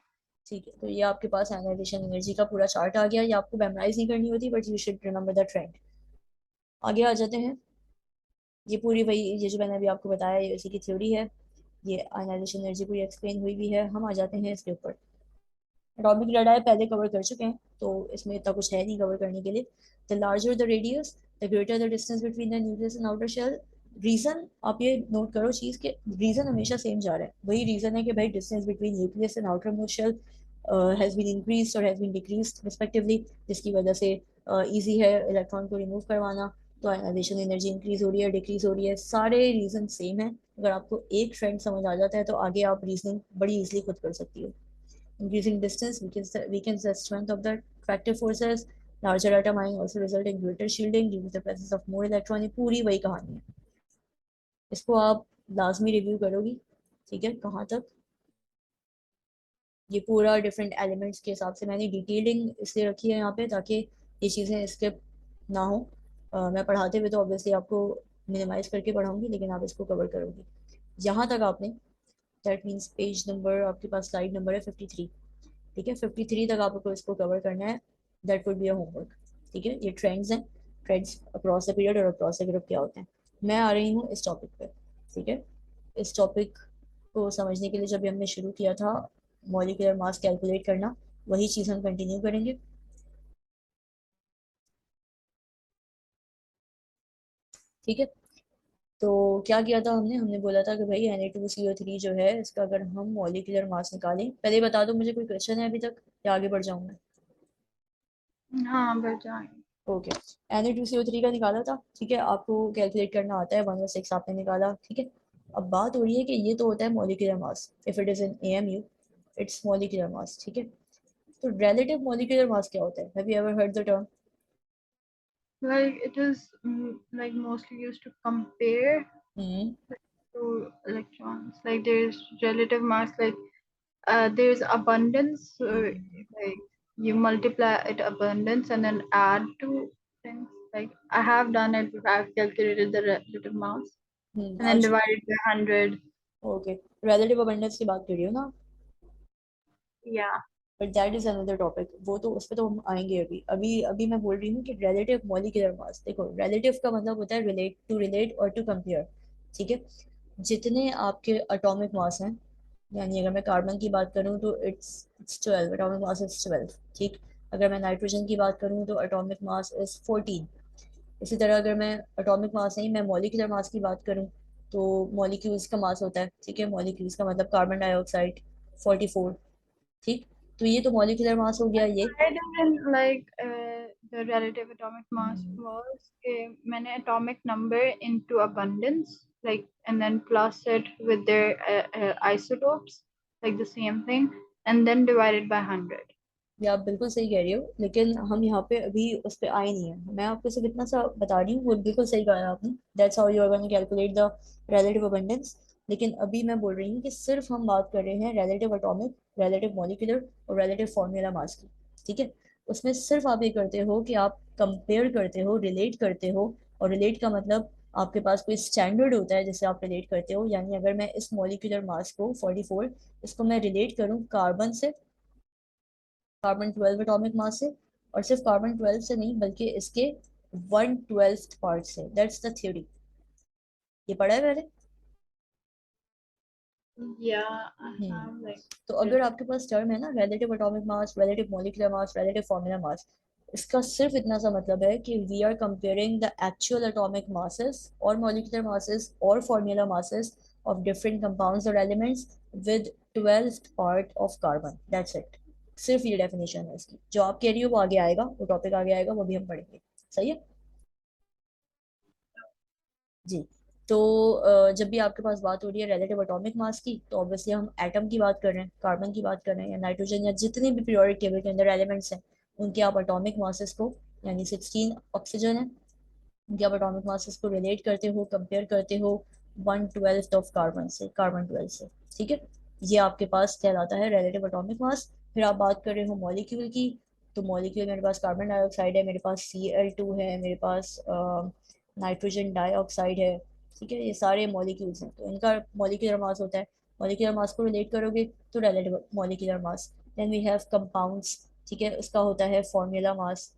ठीक है, तो ये आपके पास आयनाइजेशन एनर्जी का पूरा चार्ट आ गया। ये आपको मेमोराइज नहीं करनी होती but you should remember the trend. आगे आ जाते हैं। ये पूरी वही, ये जो मैंने अभी आपको बताया ये इसी की थ्योरी है। ये आयनाइजेशन एनर्जी पूरी एक्सप्लेन हुई भी है। हम आ जाते हैं इसके ऊपर। एटॉमिक रेडाई पहले कवर कर चुके हैं तो इसमें इतना कुछ है नहीं कवर करने के लिए। The larger the radius the greater the distance between the nucleus and outer shell. Reason आप ये नोट करो चीज के, रीजन हमेशा सेम जा रहा है, वही रीजन है कि भाई distance between nucleus and outermost shell has been increased और हैज बीन डिक्रीज्ड रिस्पेक्टिवली, जिसकी वजह से इजी है इलेक्ट्रॉन को रिमूव करवाना। तो आयनाइजेशन एनर्जी इंक्रीज हो रही है डिक्रीज हो रही है, सारे रीजन सेम है। अगर आपको एक ट्रेंड समझ आ जाता है तो आगे आप रीजनिंग बड़ी इजीली खुद कर सकती हो। Increasing distance weakens the strength of the attractive forces. Larger atom ion also result in greater shielding due to the presence of more electron। ये पूरी वही कहानी है, इसको आप लाजमी रिव्यू करोगी, ठीक है। कहाँ तक? ये पूरा डिफरेंट एलिमेंट्स के हिसाब से मैंने डिटेलिंग इसलिए रखी है यहाँ पे ताकि ये चीज़ें स्किप ना हो। मैं पढ़ाते हुए तो ऑब्वियसली आपको मिनिमाइज करके पढ़ाऊंगी लेकिन आप इसको कवर करोगी। यहाँ तक आपने, दैट मीन्स पेज नंबर आपके पास स्लाइड नंबर है 53, ठीक है, 53 तक आपको इसको कवर करना है। That would be a homework, ठीक है। ये ट्रेंड्स हैं, ट्रेंड्स अक्रॉस द पीरियड और अक्रॉस द ग्रुप क्या होते हैं। मैं आ रही हूँ इस टॉपिक पे, ठीक है। इस टॉपिक को समझने के लिए जब हमने शुरू किया था मॉलिक्यूलर मास कैलकुलेट करना, वही चीज़ हम कंटिन्यू करेंगे, ठीक है। तो क्या किया था हमने हमने बोला था कि भाई Na2CO3 जो है इसका अगर हम मॉलिक्यूलर मास निकालें, पहले बता दो मुझे कोई क्वेश्चन है अभी तक या आगे बढ़ जाऊँ मैं? हाँ, बढ़ जाएंगे। ओके, Na2CO3 का निकाला था, ठीक है, आपको कैलकुलेट करना आता है 1/6 आपने निकाला, ठीक है। अब बात हो रही है कि ये तो होता है molecular mass, if it is in AMU it's molecular mass, ठीक है। तो रिलेटिव मॉलिक्यूलर मास क्या होता है? Have you ever heard the term? Like it is like mostly used to compare hmm to electrons. Like there's relative mass, like there's abundance. Like you multiply it abundance and then add to things. Like I have done it. I've calculated the relative mass and then आज divided by 100. Okay, relative abundance की बात कर रही हो ना? Yeah. But that is another topic, वो तो उस पर तो हम आएंगे। अभी अभी अभी मैं बोल रही हूँ कि रिलेटिव मॉलिक्यूलर मास, देखो रिलेटिव का मतलब होता है रिलेट और टू कंपेयर, ठीक है। जितने आपके एटॉमिक मास हैं, यानी अगर मैं कार्बन की बात करूँ तो इट्स 12, एटॉमिक मास इज 12, ठीक। अगर मैं नाइट्रोजन की बात करूँ तो एटॉमिक मास इज 14। इसी तरह अगर मैं एटॉमिक मास नहीं, मैं मॉलिक्यूलर मास की बात करूँ तो मॉलिक्यूल्स का मास होता है, ठीक है, मॉलिक्यूल्स का मतलब कार्बन डाइऑक्साइड 44, ठीक। तो ये तो मॉलिक्यूलर मास हो गया ये। I didn't like the relative atomic mass hmm, was many atomic number into abundance, like and then plus it with their isotopes, like the same thing, and then divided by 100. ये आप बिल्कुल सही कह रही हो लेकिन हम यहाँ पे अभी उस पर आए नहीं है। मैं आपको सिर्फ इतना सा बता रही हूँ, वो बिल्कुल सही कहा आपने, that's how you are going to calculate the relative abundance. लेकिन अभी मैं बोल रही हूँ कि सिर्फ हम बात कर रहे हैं रिलेटिव एटॉमिक, रिलेटिव मॉलिक्यूलर और रिलेटिव फॉर्मूला मास की, ठीक है। उसमें सिर्फ आप ये करते हो कि आप कंपेयर करते हो, रिलेट करते हो। और रिलेट का मतलब आपके पास कोई स्टैंडर्ड होता है जिससे आप रिलेट करते हो, यानी अगर मैं इस मॉलिक्यूलर मास को 44 इसको मैं रिलेट करूँ कार्बन से, कार्बन 12 एटॉमिक मास से, और सिर्फ कार्बन 12 से नहीं बल्कि इसके 1/12 पार्ट से, दैट्स द थ्योरी। ये पढ़ा है मैंने। Yeah, I hmm have like तो this. अगर आपके पास टर्म है ना relative atomic mass, relative molecular mass, relative formula mass, इसका सिर्फ इतना सा मतलब है कि we are comparing the actual atomic masses और मॉलिक्यूलर मासेस और formula masses of different compounds और elements with 12th part of carbon, that's it. सिर्फ ये डेफिनेशन है इसकी, जो आप कह रही हो वो आगे आएगा, वो टॉपिक आगे आएगा, वो भी हम पढ़ेंगे, सही है जी। तो जब भी आपके पास बात हो रही है रिलेटिव एटॉमिक मास की, तो ऑब्वियसली हम एटम की बात कर रहे हैं, कार्बन की बात कर रहे हैं, या नाइट्रोजन, या जितने भी पीरियोडिक टेबल के अंदर एलिमेंट्स हैं उनके आप एटॉमिक मासेस को, यानी 16 ऑक्सीजन है, उनके आप एटॉमिक मासेस को रिलेट करते हो, कंपेयर करते हो 1/12 ऑफ कार्बन से, कार्बन 12 से। ठीक है, ये आपके पास कहलाता है रिलेटिव एटॉमिक मास। फिर आप बात कर रहे हो मॉलिक्यूल की, तो मॉलिक्यूल मेरे पास कार्बन डाइऑक्साइड है, मेरे पास Cl2 है, मेरे पास नाइट्रोजन डाइऑक्साइड है। ठीक है, ये सारे मॉलिक्यूल्स हैं, तो इनका मॉलिक्यूलर मास होता है। मॉलिक्यूलर मास को रिलेट करोगे तो relative molecular mass. Then we have compounds, ठीक है, उसका होता है फॉर्मूला मास।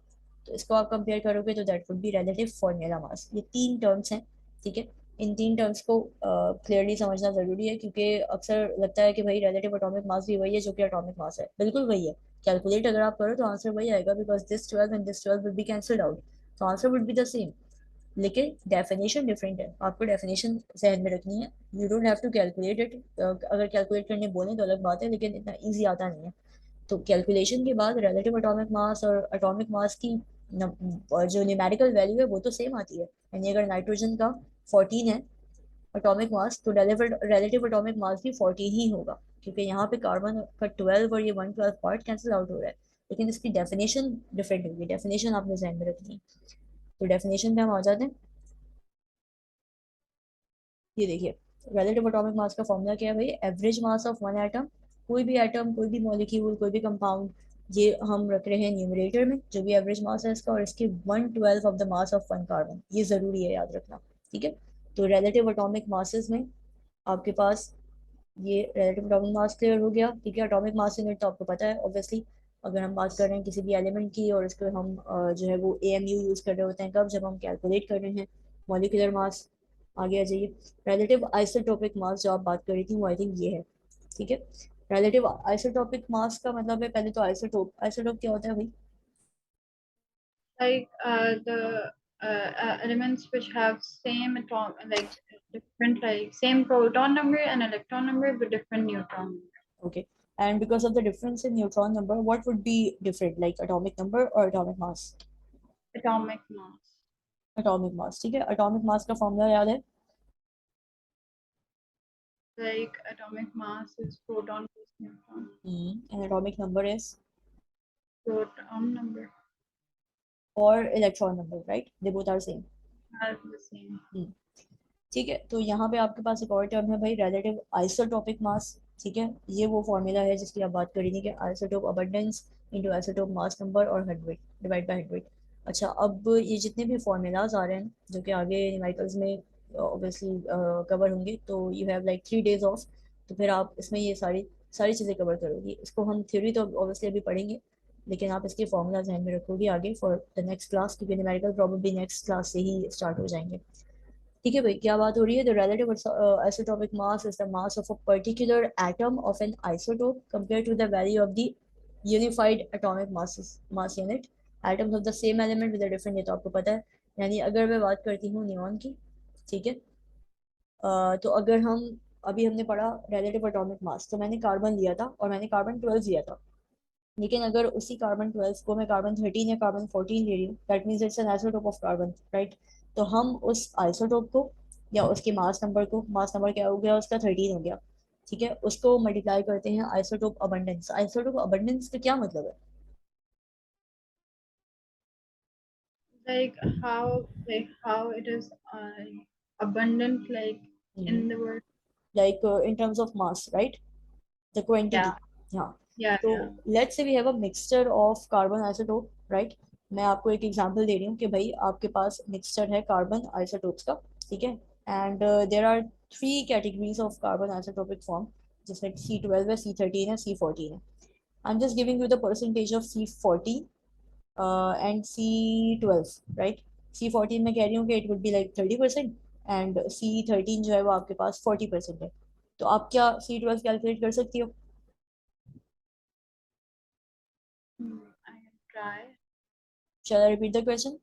तो इसको आप कंपेयर करोगे तो that would be relative formula मास। ये तीन टर्म्स हैं, ठीक है। इन तीन टर्म्स को क्लियरली समझना जरूरी है, क्योंकि अक्सर लगता है कि भाई रिलेटिव एटॉमिक मास भी वही है जो कि एटॉमिक मास है। बिल्कुल वही है। कैलकुलेट अगर आप करो तो आंसर वही आएगा, because this 12 and this 12 will be cancelled out, तो answer would be the same. लेकिन डेफिनेशन डिफरेंट है, आपको डेफिनेशन जहन में रखनी है। You don't have to calculate it. अगर कैलकुलेट करने बोले तो अलग बात है, लेकिन इतना ईजी आता नहीं है। तो कैलकुलेशन के बाद रिलेटिव एटॉमिक मास और एटॉमिक मास की जो न्यूमेरिकल वैल्यू है वो तो सेम आती है। यानी अगर नाइट्रोजन का 14 है एटॉमिक मास, तो रिलेटिव एटॉमिक मास भी 14 ही होगा, क्योंकि यहाँ पे कार्बन का 12 और ये 1/12 पार्ट कैंसिल आउट हो रहा है। लेकिन इसकी डेफिनेशन डिफरेंट होगी, डेफिनेशन आपने ध्यान में रखनी है। तो डेफिनेशन पे हम आ जाते हैं। ये देखिए, रिलेटिव एटॉमिक मास का फॉर्मूला क्या है भाई, average mass of one atom. कोई भी एटम, कोई भी मॉलिक्यूल, कोई भी कंपाउंड, ये हम रख रहे हैं न्यूमरेटर में, जो भी एवरेज मास है इसका, और इसके 1/12 of the mass of one carbon, ये जरूरी है याद रखना। ठीक है, तो रिलेटिव एटॉमिक मासेस में आपके पास ये रिलेटिव एटॉमिक मास क्लियर हो गया। ठीक है, एटॉमिक मास यूनिट तो आपको पता है ऑब्वियसली। अगर हम बात कर रहे हैं किसी भी एलिमेंट की और इसको हम जो है वो AMU यूज कर रहे होते हैं, कब, जब हम कैलकुलेट कर रहे हैं मॉलिक्यूलर मास। आगे आ जाइए, रिलेटिव आइसोटोपिक मास जो आप बात कर रही थी वो आई थिंक ये है। ठीक है, रिलेटिव आइसोटोपिक मास का मतलब है, पहले तो आइसोटोप, आइसोटोप क्या होता है भाई? Like the elements which have same atom, like different, like same proton number and electron number, but different neutron number. Okay, and because of the difference in neutron number, what would be different, like atomic number or atomic mass? Atomic mass. Atomic mass, ठीक है। Atomic mass का formula याद है? Like atomic mass is proton plus neutron. And atomic number is, Proton number और electron number, right, they both are same. are the same. ठीक है, तो यहाँ पे आपके पास एक और टर्म है भाई, रिलेटिव आइसोटोपिक मास। ठीक है, ये वो फॉर्मूला है जिसकी आप बात करी थी कि isotope abundance into isotope mass number और 100 डिवाइड बाय 100। अच्छा, अब ये जितने भी फॉर्मूलाज आ रहे हैं जो कि आगे न्यूमेरिकल्स में ऑब्वियसली कवर होंगे, तो you have like 3 days of, तो फिर आप इसमें ये सारी सारी चीज़ें कवर करोगी। इसको हम थ्योरी तो ऑब्वियसली अभी पढ़ेंगे, लेकिन आप इसके फॉर्मूला ध्यान में रखोगे आगे फॉर द नेक्स्ट क्लास, क्योंकि न्यूमेरिकल प्रॉब्लम नेक्स्ट क्लास से ही स्टार्ट हो जाएंगे। ठीक है भाई, क्या बात हो रही है, the relative isotopic mass is the mass of a particular atom of an isotope compare to the value of the unified atomic mass unit atoms of the same element with different, ये तो आपको पता है। यानी अगर मैं बात करती हूँ नियॉन की, ठीक है, तो अगर हम, अभी हमने पढ़ा रिलेटिव एटॉमिक मास, तो मैंने कार्बन लिया था और मैंने कार्बन 12 लिया था। लेकिन अगर उसी कार्बन 12 को मैं कार्बन 13 या कार्बन 14 ले रही हूँ, that means it's an isotope of carbon, right. तो हम उस आइसोटोप को, या उसके मास नंबर को, मास नंबर क्या हो गया उसका, 13 हो गया, ठीक है, उसको मल्टीप्लाई करते हैं आइसोटोप अबंडेंस। आइसोटोप अबंडेंस का क्या मतलब है? Like how it is abundant, like in the world. Like in terms of mass, right, the quantity. Yeah, हाँ, yeah, तो yeah. Let's say we have a mixture of carbon isotope, right. मैं आपको एक example दे रही हूँ कि भाई आपके पास मिक्सचर है कार्बन आइसोटोप्स का, ठीक है, and there are 3 categories of carbon isotopic form, जिसमें C12 है, C13 है, C14 है। I am just giving you the percentage of C14 and C12, right. C14 में कह रही हूँ कि it would be like 30%, and C13 जो है वो आपके पास 40% है। तो आप क्या C12 कैलकुलेट कर सकती हो? I can try. Shall I repeat the question?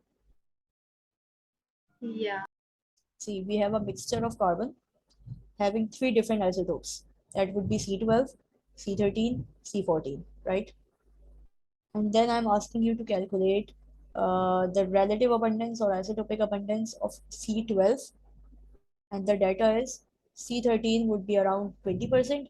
Yeah. See, we have a mixture of carbon having 3 different isotopes. That would be C12, C13, C14, right? And then I'm asking you to calculate the relative abundance or isotopic abundance of C12 and the data is C13 would be around 20%,